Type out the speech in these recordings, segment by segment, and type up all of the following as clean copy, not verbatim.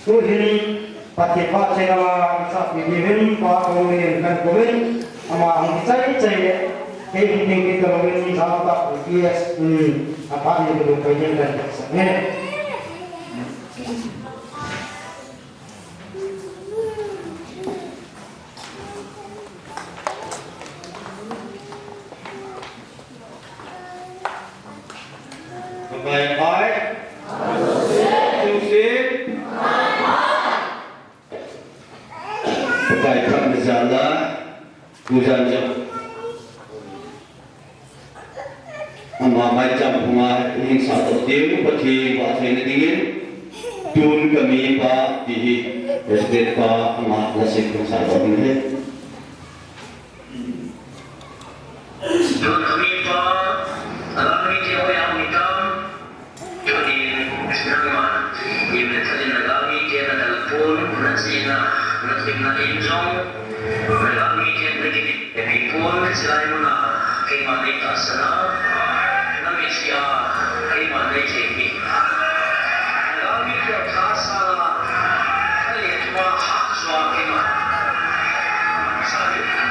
tu hin pati pa cengala sa pidin pa kongin kan kongin ama ang cai cai ke hin kita kongin sama tak yes apa ni dulu kajian dan sana baik-baik berkaitan berjalan berjalan macam rumah ini satu tim pergi bahasa ini dingin tun kami pak di residen pak amat nasib satu ini tun kami pak alam ini jauh yang hitam jadi sekarang ini tadi lagi dia telepon nasibna injong lagi dia pergi telepon selain mana kemana kita sana nami siya kemana jadi lagi dia kasala kali cuma hak soal kemana sahaja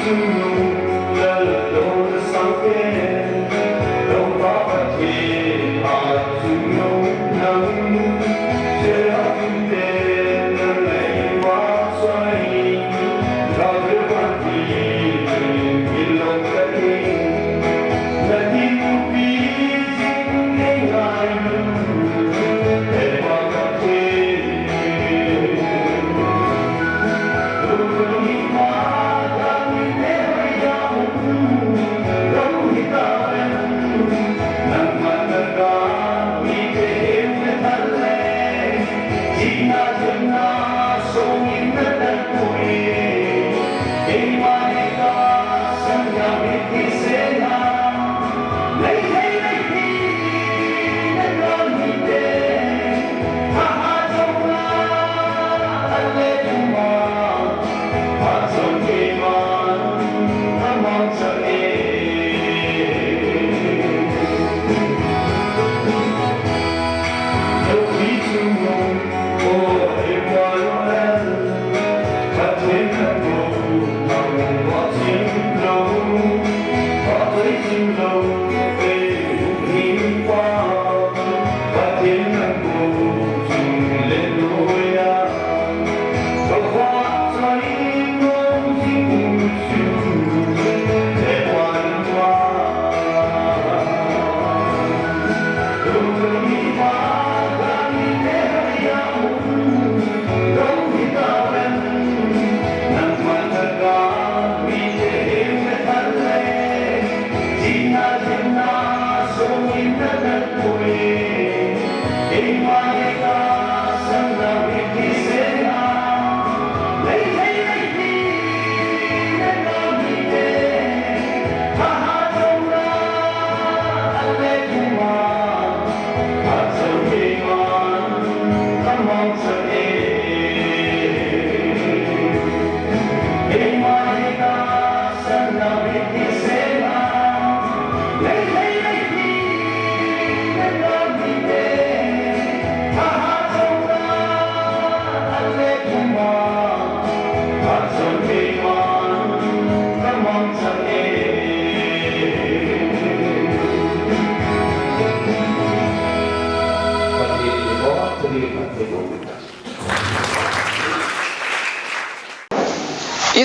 to know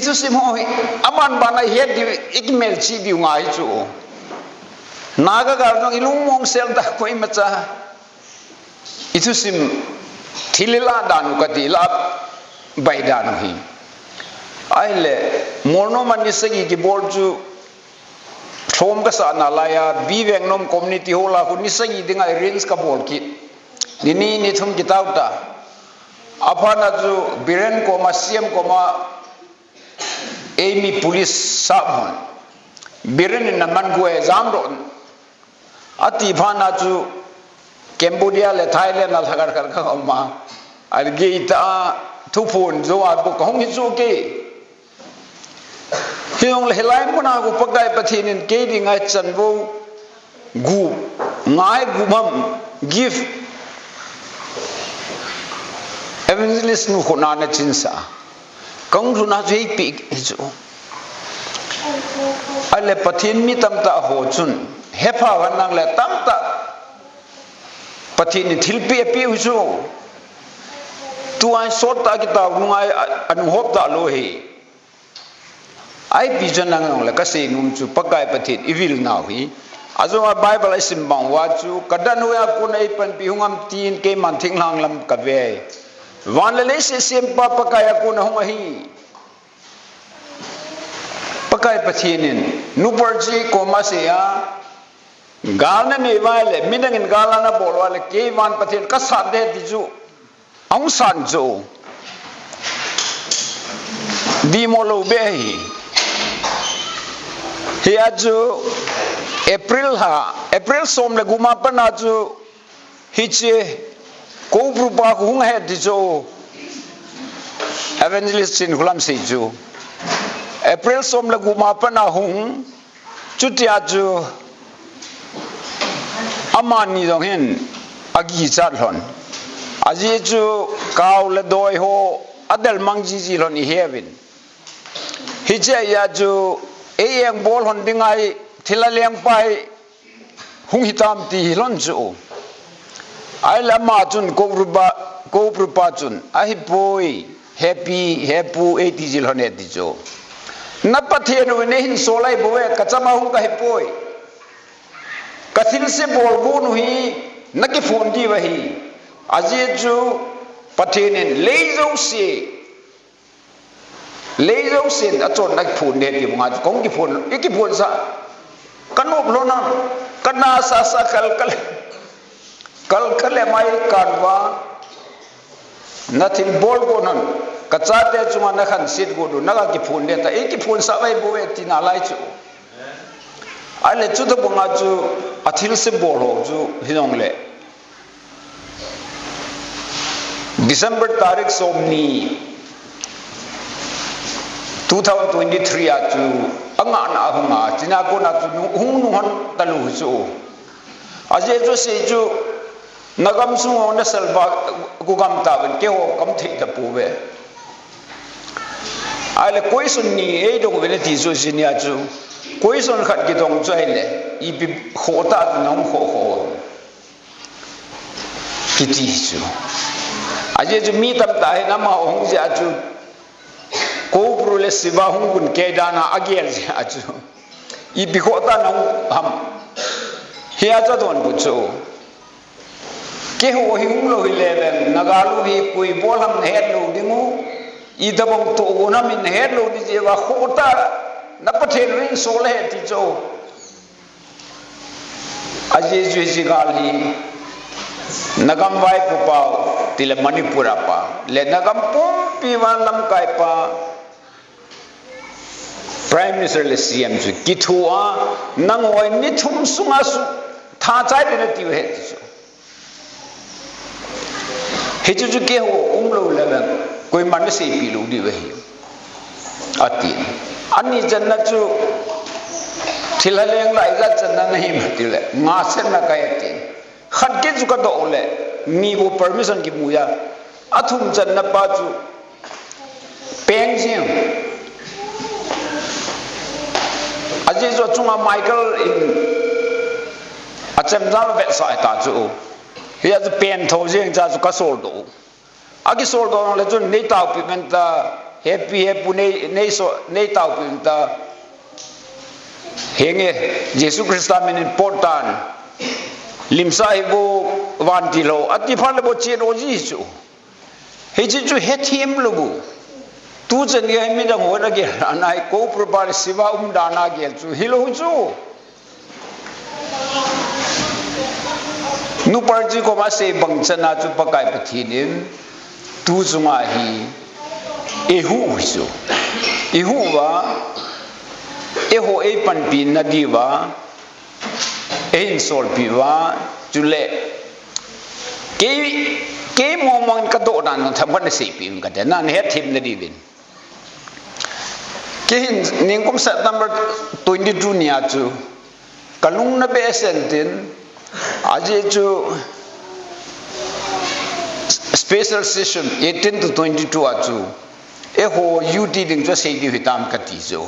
itu sim hoi aman bana head di ikmel chi di ngai chu naga gar no ilung mong sel da koi macha itu sim thilila danu kati la bai danu hi aile morno man nisagi ki bol chu thom ka sa na la ya bi veng nom community hola ku nisagi dinga rings ka bol ki nini ni thum ki tauta apana chu biren ko ma siam ko ma emi police sabhon biren na man go exam ron ati phana chu Cambodia le Thailand al thagar kar ka ma al geita thu phun zo a bu kong hi chu ke hiong le lai mo na ko pakai pathinin ke di ngai chan bo gu ngai gu mam give evangelist nu khona na chinsa kong ru na jei pi chu ale pathin mi tam ta ho chun hepa wan nang le tam ta pathin thil pi pi chu tu ai sort ta ki ta ngai anu hop ta lo he ai pi jan nang le ka se num chu pakai pathin evil na hi azo bible isim bang wa chu kadanu ya kun ai pan pi hungam tin ke man thing lang lam ka ve wan le se sem pa pakai kun hong hi pakai pathinin nuparji ko ma se ya galna me wale minangin galana bol wale ke wan pathin ka sa de di ju ong san jo di molo be hi aju april som le guma pana ju hiche ko brupa ku hung he di jo evangelist sin hulam se ju april som le guma pana hung chutia ju amani dong hen agi chat hon aji chu kaw le doi ho adel mangji ji lon I heaven hi che ya chu eyang bol hon dingai thilaleng pai hung hitam ti lon chu ai lama chun ko rupa chun ai boy happy happy 80 ji lon et di chu na pathen we ne hin solai bowe kachama hung ka he boy kathil se bol bu nu hi naki phone ki wahi aje chu pathenin leizo se achon nak phone ne ti nga kong ki phone iki phone sa kanop lo na kana sa kal mai kanwa nothing bol go nan kacha te chuma na khan sit go du naga ki phone ne ta iki phone sa bai bo we ti na lai chu ale chu to bonga chu athil se bol ho chu hinong le December tarik somni 2023 atu anga na hunga china ko na chu hung nu han talu chu aje chu se chu nagam su na salba ku gam ta ban ke ho kam thi ta pu be ale koi sun ni e do ko le ti so sin ya chu koi sun khat ki dong chai le I bi kho ta nong kho ki ti chu aje chu mi tam ta he na ma hong ja chu ko pro le siba hong gun ke dana agel ja chu I bi kho ta nong ham hia cha don bu chu ke ho hi hung lo hi le nagalu hi pui bolam he lo dingu I dabong to ona min he lo di je wa kho ta na pathen ring so le ti chu aje ju ji gal hi nagam vai pu pau tile manipura pa le nagam pum pi wan lam kai pa prime minister le cm chu kithua nangoi ni thum sunga su tha chai de ti he chu he chu ke ho lo le ba koi man se pi lu di we ati ani janna chu thilaleng lai ga channa nahi mati le nga sen na kai ti khat ke chu ka do le mi go permission ki muya athum channa pa chu peng jing aje zo chunga michael in achem jal vet sai ta chu he az pen tho jing cha chu ka sol do agi sol do le chu nei ta pi men ta happy nei tau pinta henge Jesu Christa min important limsa ibu wantilo ati phale bo chen oji chu he chu hethim lubu tu chen ge mi da ngona ge anai ko prabal siva dana ge chu hilo chu nu parji ko ma se bangchana chu pakai pathinim tu chunga hi ehu chu ehu wa eho e pan pin na diwa e sol piwa chule ke momang ka do dan thamban se pim ka de nan he thim na divin ke hin ningkom September 22 nia chu kalung na be sentin aje chu special session 18 to 22 achu eho UT ding cho sei di hitam ka ti zo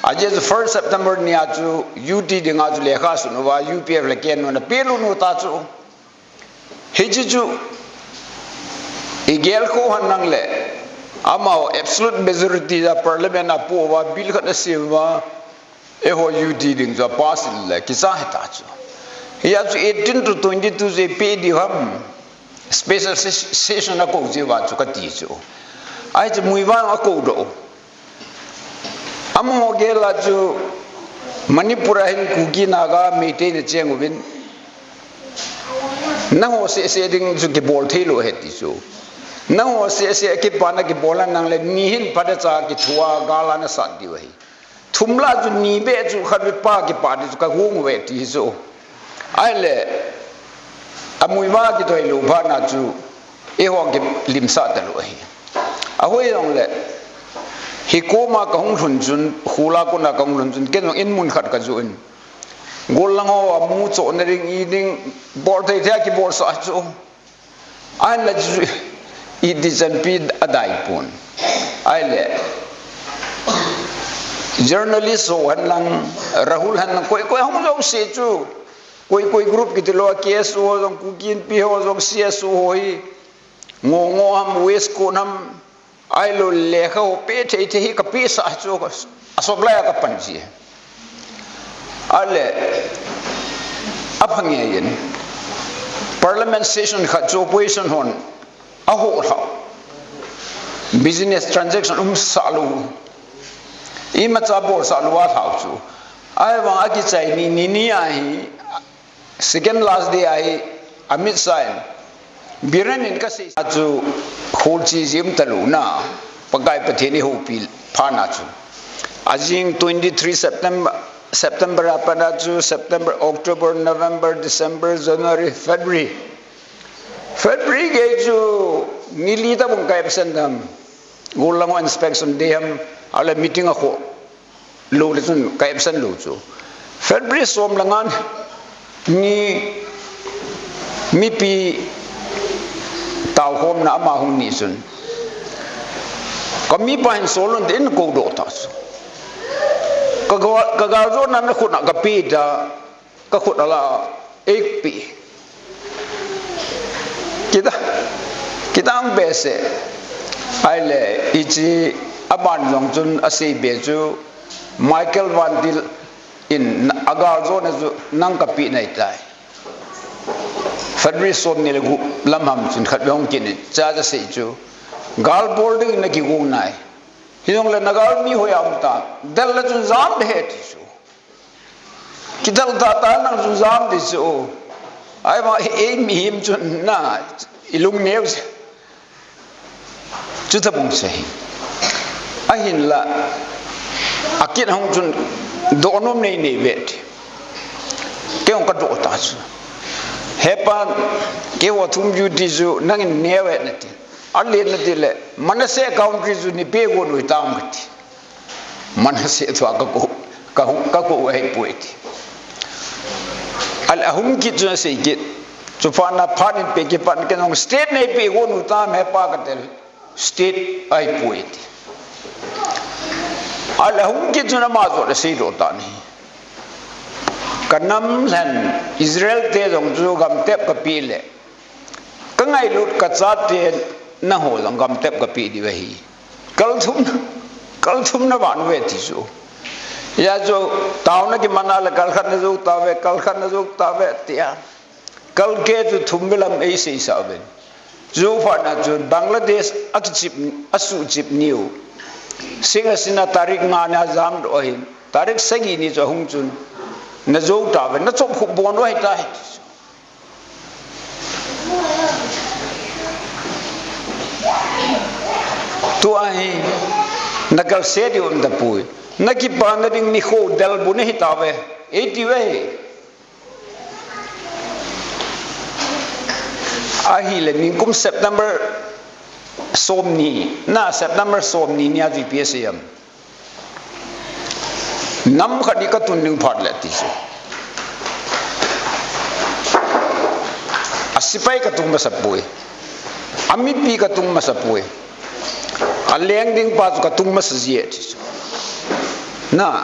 aje 1 September ni achu UT ding achu lekha sunwa UPF le ken na pelu no ta chu heji chu igel ko hanang le amao absolute majority da parliament a po wa bill khat na sewa eho UT ding cho pass le kisa heta chu ya chu 18 to 22 je pe di ham special session na ko je wa chu ka ti chu ai chu muiwang a ko do amo ge la chu manipura hin kugi naga mete ne chengubin na ho se ding chu ke bol thelo he ti chu na ho se ke pana ke bolan nang le ni hin pada cha ki thua gala na sa di wai thumla chu ni be chu khat pa ke pa di chu ka hung we ti chu ai le amui ma ki toi lu ba na chu e ho ke lim sa da lo hi a hoi dong le hi ko ma ka hung thun chun hula ko na ka hung thun chun ken in mun khat ka zu in gol lang ho mu cho na ring i ding bor thai thia ki bor sa chu ai la chu i di chan pi adai pun ai le journalist ho han lang rahul han koi hong lo se chu koi group ki tilo KS ho jong kukin pi ho jong CS hoi ngo ham west ko nam ai lo lekha ho pe the ka pi sa chu asogla ka panji ale aphange yen parliament session kha chu opposition hon a ho tha business transaction salu I ma cha bor salu wa tha chu ai wa aki chai ni ai second last day ai amit sign biran in ka se aju khol chi jim talu na pagai patheni ho pil phana chu ajing 23 September apada chu September October November December January February ge chu nili ta bung kai pesandam golang inspection day ham ala meeting a kho lo le chun kai pesan lo chu February som langan ni mi pi tau hom na ma hung ni sun kami pahin solon din ko do ta ka ga zo na na khuna ka pi da ka khuna la ek pi kita ang bese ai le ichi aban jong chun ase be chu Michael Van Dil in agar zo na zu nang ka pi nai tai February som ni le gu lam ham chin khat yong kin cha ja sei chu gal boarding na ki gu nai hidong le nagal mi ho yam ta dal la chun zam de het chu ki dal ta ta nang chun zam de chu ai ma e mi him chun na ilung neu chu ta bung sei a hin la akit hong chun do nom nei nei vet ke on ka do ta chu hepan ke wa thum ju ti chu nang newe na ti alle na ti le manase country chu ni pe go no tam ti manase thwa ka ko ai poeti al ahum ki chu sei ki chu fa na phan pe ki pan ke no state nei pe go no tam he pa ka tel state ai poeti al ahum ki chu na ma zo le sei do ta ni kanam lan Israel te jong chu gam tep ka pi le ka ngai lut ka cha te na ho jong gam tep ka pi di hi kal thum na ban ve ti so ya jo taw na ki mana la kal khan na jo ta ve tia kal ke tu thum belam ei sei sa ben jo fa na jo Bangladesh akchip asu chip new singa sina tarik nga na jam do hin tarik sagi ni jo hung chun na jo ta ve na chop khu bon wa ta tu ai nakal se di on da pui naki pa na ding ni kho dal bu ne ta ve 80 ve ahi le min kum September somni na September somni nya GPSM nam khadi ka tun ning phat le ti so asipai ka tung masapui amit pi ka tung masapui aleng ding pa ka tung masajie ti so na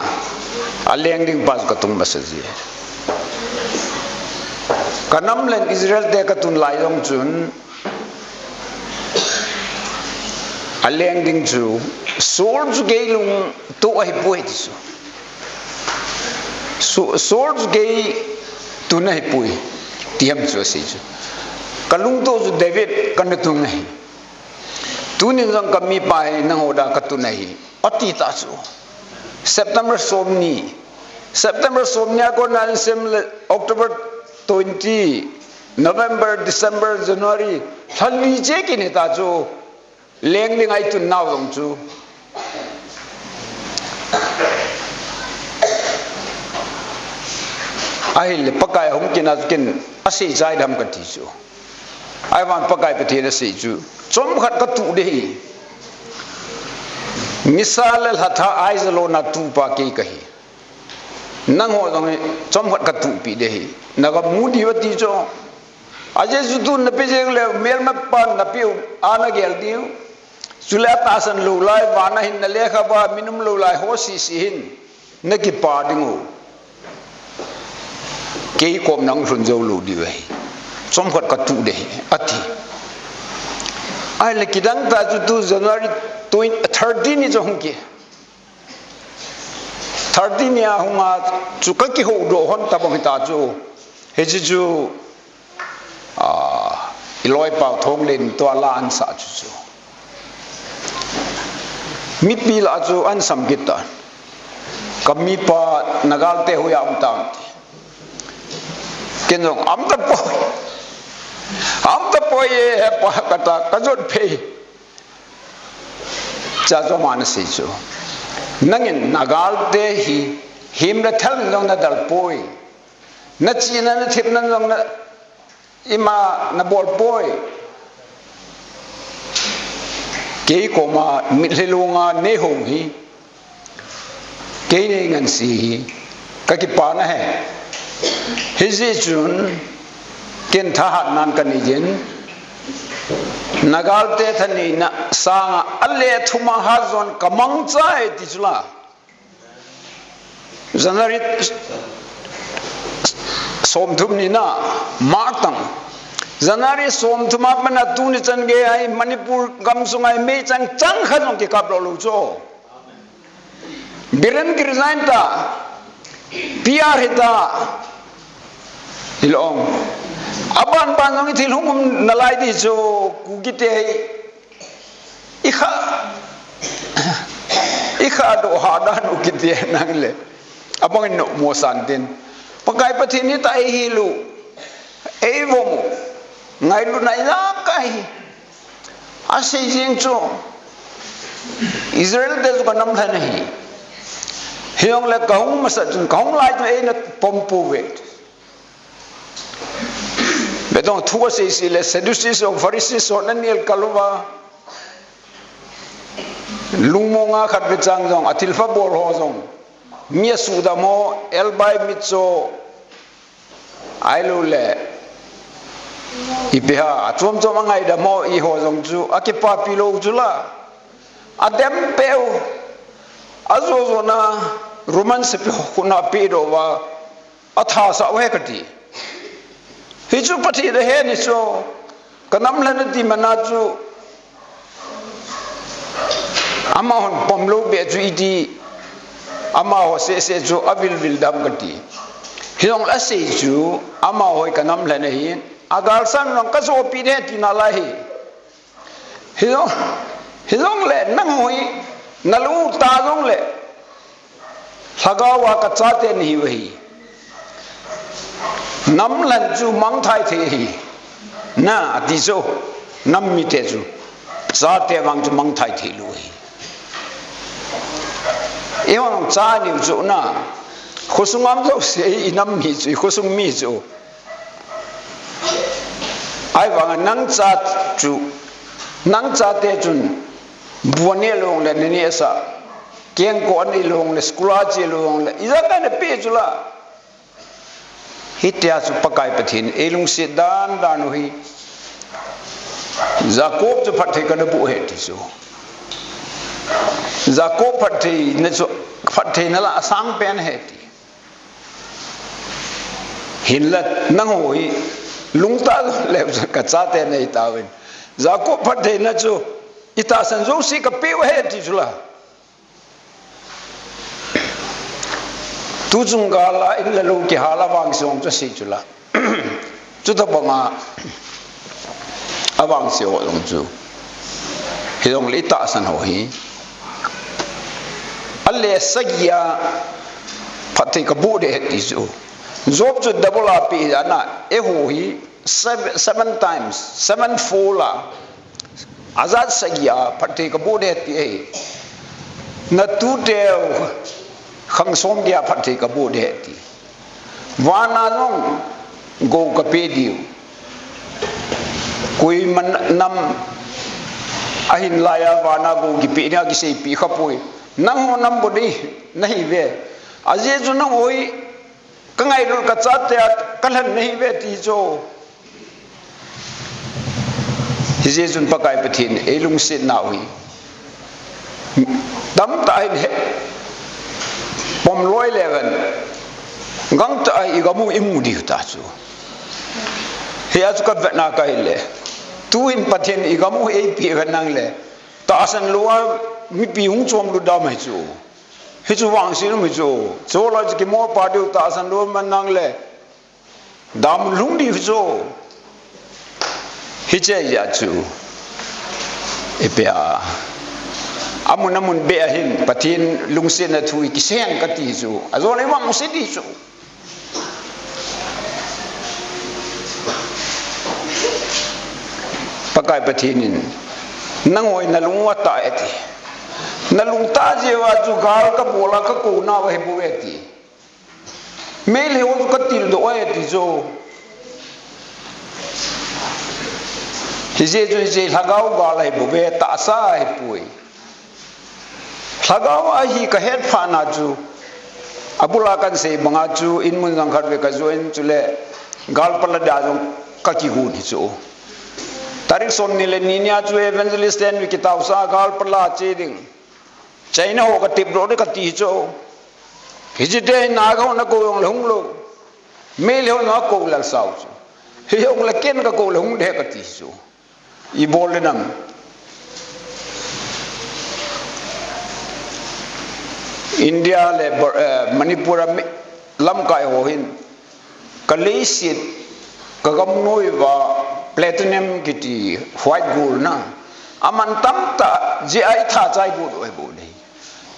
aleng ding pa ka tung masajie kanam len Israel te ka tun lai long chun aleng ding chu sol chu ge lung to ai pui ti so sol chu ge tu nai pui tiam chu si chu kalung to chu David kan tu ngai tu ni jang kami pai nang oda ka tu nai ati ta chu September somni ko nan sem October 20 November December January thali je ki ne ta chu leng ning ai tu naw long chu ai le pakai hom kin az kin asi jai dam ka ti chu ai wan pakai pe the na sei chu chom khat ka tu de misal al hatha ai zalo na tu pa ke kahi nang ho dong chom khat ka tu pi de na ga mu di wati cho aje su tu na pe je le mel ma pa na piu ana gel diu sula ta san lu lai wa na hin na le kha ba minum lu lai ho si si hin na ki pa dingu ke kom nang run zo lu di we chom khat ka tu de ati ai le kidang ta chu tu January 13 ni jo hung ki 13 ya hunga chu ka ki ho do hon ta bang ta chu he chu iloi pau thong len to la an sa chu mit pi la chu an sam git ta kami pa nagal te hu ya um ta kenong am ta po ye pa kata kajot phe cha zo man si chu nangin nagal te hi him na thal long na dal poi na chi na thip na long na ima na bol poi ke ko ma milhelunga ne hong hi ke ne ngan si ka ki pa na he hiji chun ken tha hat nan kan ni jin nagal te thani na sanga alle thuma ha zon kamang chai ti chula January som thum ni na martang January som thuma mana tu ni chan ge ai Manipur gam sungai me chang chang khan ki kap lo cho biren ki resign ta PR hita ilong aban banong itil hum nalai di cho kugite ikha do hada no kite nangle abang no mo santin pakai pathini ta hilu evom ngai lu nai la kai ase jing cho Israel de ko nam tha nahi hiong le kaung masa kaung lai to e na pompu ve betong thua se si le Sadducees og Pharisees so naniel kalwa lumonga khat be chang jong athilfa bor ho jong mia suda mo elbai mitso ailu le ipeha achom chom angai da mo I ho jong chu akipa pilo jula adem peu azo na roman se pe khuna pedo wa atha sa we kati hichu pati de he ni so kanam lan ti manaju ama hon pomlo be chu iti ama ho se chu avil dam kati hiong la se chu ama hoi kanam la ne hin agal san rong ka so pi de tina la hi hiong le nang hoi nalu ta jong le lagawa ka cha te ni hi nam lan chu mang thai the hi na ati so nam mi te chu cha te wang chu mang thai the lu hi ewang cha ni chu na khosungam zo se inam mi chu khosung mi chu ai wang nang cha te chun buane long le ni sa keng ko ni long le skula che long le iza ka ne pe chu la hitia su pakai pathin elung se dan hui Jacob chu phathai ka bu he ti chu Jacob phathai ne chu phathai na la sang pen he ti hin la nang hoi lungta le ka cha te nei ta wen Jacob phathai na chu ita san zo si ka pe he ti chu la tu chung ga la in la lu ki hala wang song chu si chu la chu ta banga awang se o long chu hi long le ta san ho hi alle sagia phathai ka bu de ti chu job chu double up pi ana e ho hi 7 times 7 4 la azad sagia phathai ka bu de ti na tu de khang som dia phathai ka bu de ti wana long go ka pe diu kui man nam ahin laya wana go gi pe nya gi sei pi khapoi nang ho nam bodi nahi ve aje ju nang hoi ka ngai ru ka cha te kalan nahi ve ti jo je jun pakai pathin elung sit na hui dam tai he pom loi leven gang ta i ga mu imu di ta chu he az ka na ka ile tu in pathin i ga mu e pi ga nang le ta san lo mi pi hung chom lu da mai chu he chu wang si lu mi chu zo la ji ki mo pa du ta san lo man nang le dam lung di chu he che ya chu e pe a amun be hin pathin lung se na thui ki sen ka ti chu azo le wang se di chu pakai pathinin nang hoi na lung wa ta eti na lung ta je wa chu gal ka bola ka ko na wa he bu eti me le o ka til do eti zo je lagau ga lai bu be ta sa he pui lagau a hi ka het pha na chu abula kan se banga chu in mun jang khat ve ka join chu le gal pala da jong ka ki hu ni chu tarik son ni le ninya chu evangelist en wi kitau sa gal pala che ding chaina ho ka tip ro de ka ti chu hijite na ga na ko yong lung lo me le ho na ko la sau chu hi yong la ken ka ko lung de ka ti chu i bol le nam India le Manipur lam kai ho hin kalei sit ka gam noi wa platinum kiti white gold na aman tam ta ji ai tha chai bu doi bu nei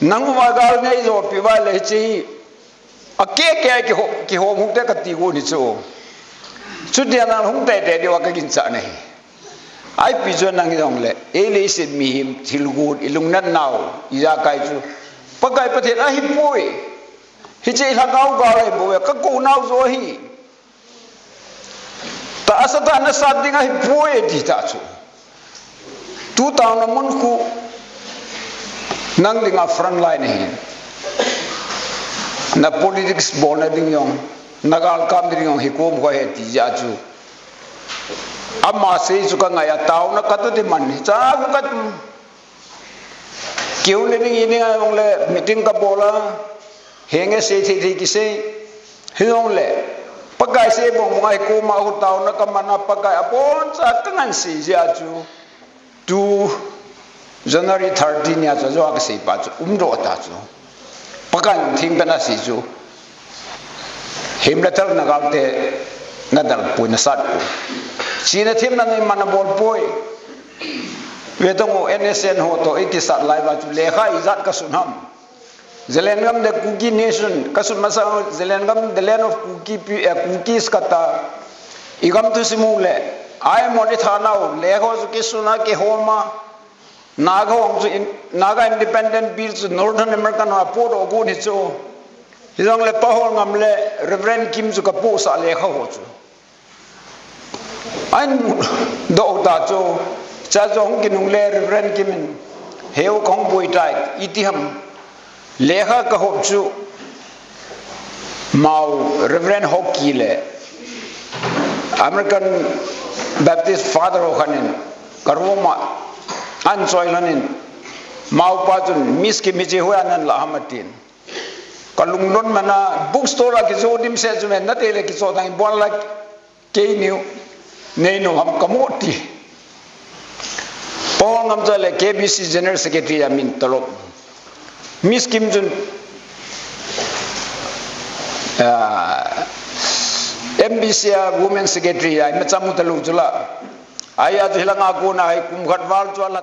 nang wa gal nei zo pi wa le chi a ke ki ho mu te ka ti go ni chu chu dia na hung te te de wa ka kin cha nei ai pi jo nang yong le e le sit mi him thil gut ilung nan naw iya kai chu pakai pathet a hi pui hi che la gau ga lai bo ka ko naw zo hi ta asata na sa ding a hi pui di ta chu tu ta na mun ku nang ding a front line hi na politics bol na ding yong nagal kam ding yong hi ko mo he ti ja chu amma se chu ka nga ya taw na ka to de man cha ku ka kiu le ni ni ngong le meeting ka bola henge se thi ki se hiong le pakai se bong ngai ko ma hu taw na ka mana pakai apon cha ka ngan si ja chu tu January 13 ya zo ka sei pa chu umro ta chu pakan thing ta na si chu himlatal na galte na dal pu na sat pu china thim na nei man bol poi ve tong NSN ho to iti sat lai ba chu lekha izat ka sunham Zelengam the Kuki nation kasun masa Zelengam the land of cookies kata igam tu simule I moni thana lekho ki suna ke homa Naga independent bills Northern American port o go ni chu hidong le pahol ngam le Reverend Kim chu ka po sa lekha ho chu an do ta chu cha jong kinung le Reverend Kim heu kong boi tai itiham lekha ka ho chu mau Reverend Hockey le American Baptist father o khanin karoma an soilanin mau patun miski miji huanan la hamatin kalungnon mana bookstore ki zodim se jume na tele ki sodang bon la ke new nei no ham kamoti pongam jale KBC general secretary amin tolop miskim jun MBC women secretary ay machamu talu jula aya hilang aku na ay kumkhatwal chwala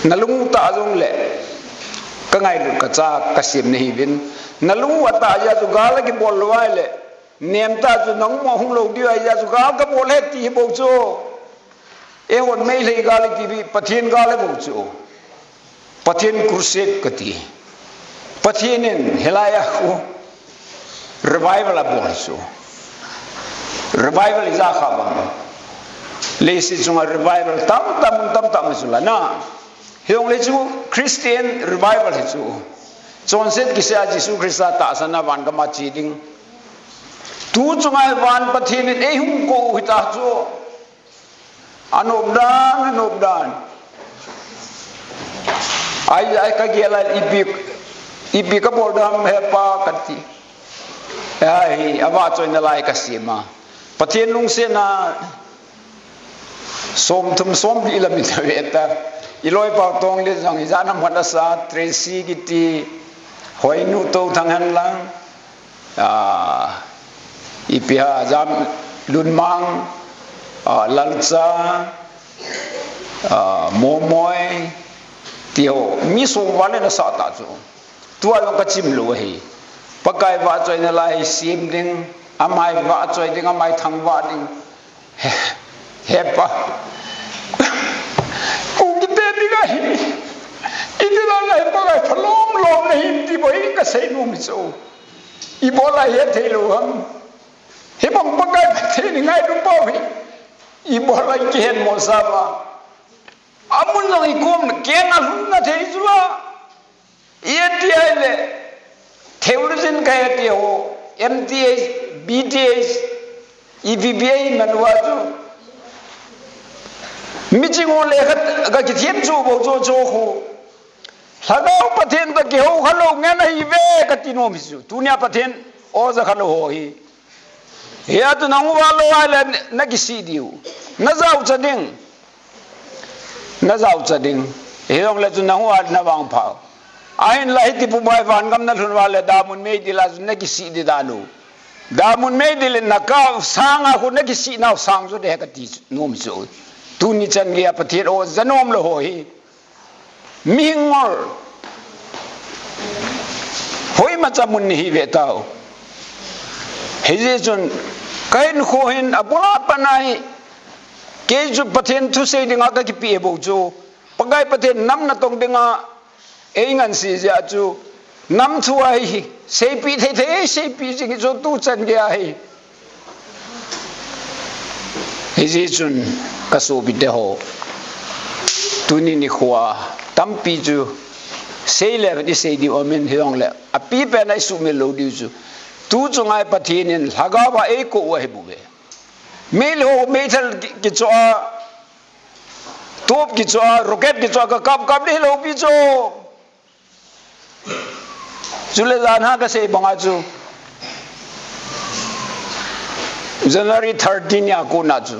nalung ta jong le kangai lu kacha kasim nei bin nalung wata aya ju gala ki bolwai le nem ta ju nong mo hung lo di aya ju gal ka bol he ti bo chu e won mei le gal ti bi pathin gal bo chu pathin kurset kati pathinin helaya ko revival abol chu revival is a khabam lesi chunga revival tam sula na hiong le chu Christian revival hi chu chonset ki sia Jesu Christa ta sana wan ka ma chi ding tu chunga wan pathin e hum ko hita chu anobdan ai ka gela ipi ka bodam he pa kati ai awa choina lai ka sima pathin lung se na som di ilam ita eta iloi pa tong le jang izana mona sa Tracy giti hoinu to thangan lang ipia jam lunmang lalcha momoy tio miso wale na sa ta chu tua long ka chim lo he pakai wa choi na lai sim ding amai wa choi ding amai thang wa ding hepa ung te diga hi idila la hepa ga thlom lom nei ti boi ka sei nu mi so I bola he thelo ham he bang pakai the ni ngai du po hi I bola ki hen mo sa ba amun lang I kom ke na lu na thei zula ye ti ai le theologian ka ti ho MTH BTH EVBA manwa ju meeting on le ga ki thiem chu bo cho khu Sagau pathen ta ke ho khalo ngana hi ve ka tino misu tunia pathen o za khalo ho hi ya tu nang wa lo ala na ki si diu na zau chading he ong le tu nang wa na wang pha ain la hi ti pu bai van gam na thun wa le da mun me di la na ki si di da lu da mun me di le na ka sanga khu na ki si na sang zo de ka ti no misu tu ni chan ge pathen o zanom lo ho hi mingol hoi machamun hi vetao hejun kain khohin abula panai keju pathen thu sei dinga ka ki pi bo chu pagai pathen nam na tong dinga eingan si ja chu nam thu ai sei pi sei pi ji chu tu chan ge ai hejun kaso bi de ho tuni ni khwa tampi ju sei le di sei di omen hiong le a pi pe nai su me lo di ju tu chungai pathin in laga ba e ko wa he bu be me lo me thal ki cho top ki cho rocket ki cho ka kap ni lo pi cho jule jan ha ka sei banga ju January 13 ya ko na ju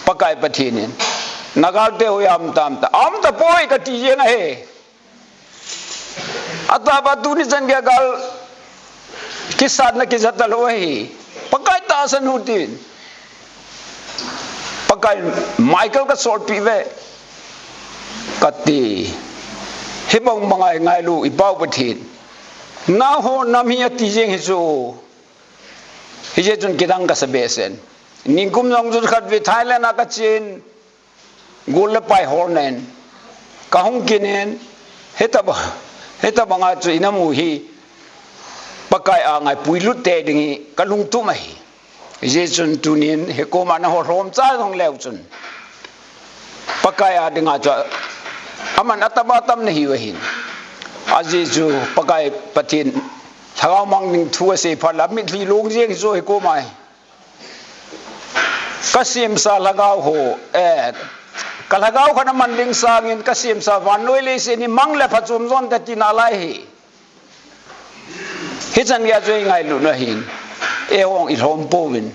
pakai pathin in nagal te ho am ta poi ka ti je na he ata ba tu ni jan ga gal kisat na kisatal ho hi pakai ta san hutin pakai Michael ka sol pi ve kati hibong mangai ngai lu ibau pathin na ho nam hi ati jeng hi chu hi je chun kidang ka sabesen ningkum jong ju khat vi Thailand a ka chin gul la pai hornen ka hung kinen heta banga chu inamu hi pakai a ngai puilut te dingi ka lung tu mai je chun tunin he ko ma na ho rom cha dong lew chun pakai a dinga cha aman ataba tam na hi wa hin aji chu pakai pathin thagaw mang ning thu se phala mi thli long jeng zo he ko mai kasim sa lagaw ho kalagaw khana manding sangin kasim sa van loi le se ni mangle phachum zon ta tinalai hi hichan ya joi ngai lu na hin e hong I hom povin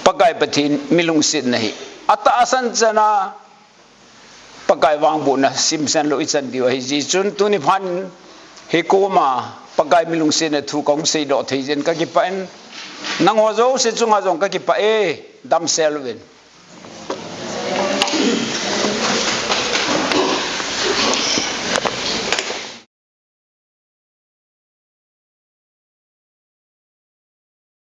pakai pathin milung sit nahi ata asan chana pakai wang bu na simsan lo ichan diwa hi ji chun tu ni phan he ko ma pakai milung sit na thu kong sei do theijen ka ki paen nang ho zo se chunga jong ka ki pa e dam selwin